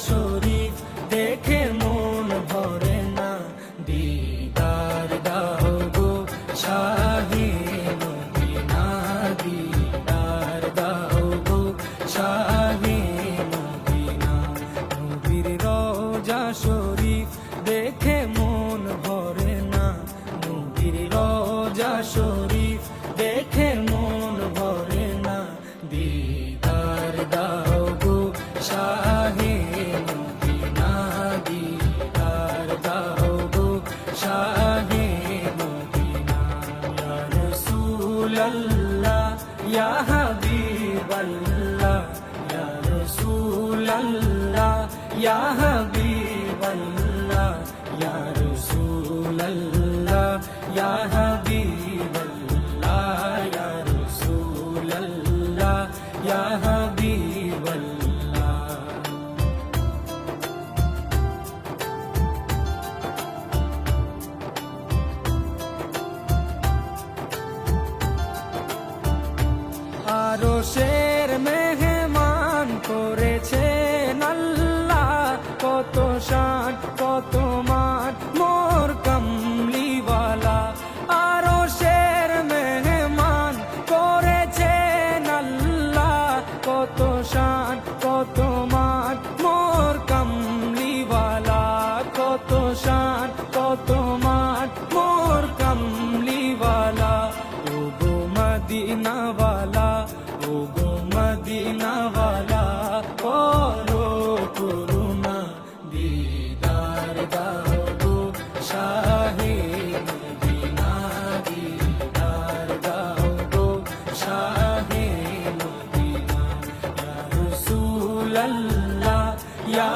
শরীফ দেখে মন ভরে না, দিদার দাও গো শাহে মদিনা, দিদার দাও গো শাহে মদিনা। নবীর রওজা শরীফ দেখে মন ভরে না, নবীর রওজা শরীফ দেখে মন ভরে না, দিদার দাও গো শাহে মদিনা, দিদার দাও গো শাহে মদিনা। ইয়া রাসূলাল্লাহ ইয়া হাবিবাল্লাহ, ইয়া রাসূলাল্লাহ ইয়া হাবিবাল্লাহ, ইয়া রাসূলাল্লাহ ইয়া হাবিবাল্লাহ, ইয়া রাসূলাল্লাহ ইয়া হাবিবাল্লাহ। আরশের মেহমান করেছেন আল্লাহ, কত শান কত মান মোর কামলিওয়ালা। আরশের মেহমান করেছেন আল্লাহ, কত শান কত মান মোর কামলিওয়ালা, কত শান কত মান মোর কামলিওয়ালা। ও গো মদিনাওয়ালা, ও গো মদিনাওয়ালা, করো করুণা, দিদার দাও গো শাহে মদিনা, দিদার দাও গো শাহে মদিনা। ইয়া রাসূলাল্লাহ ইয়া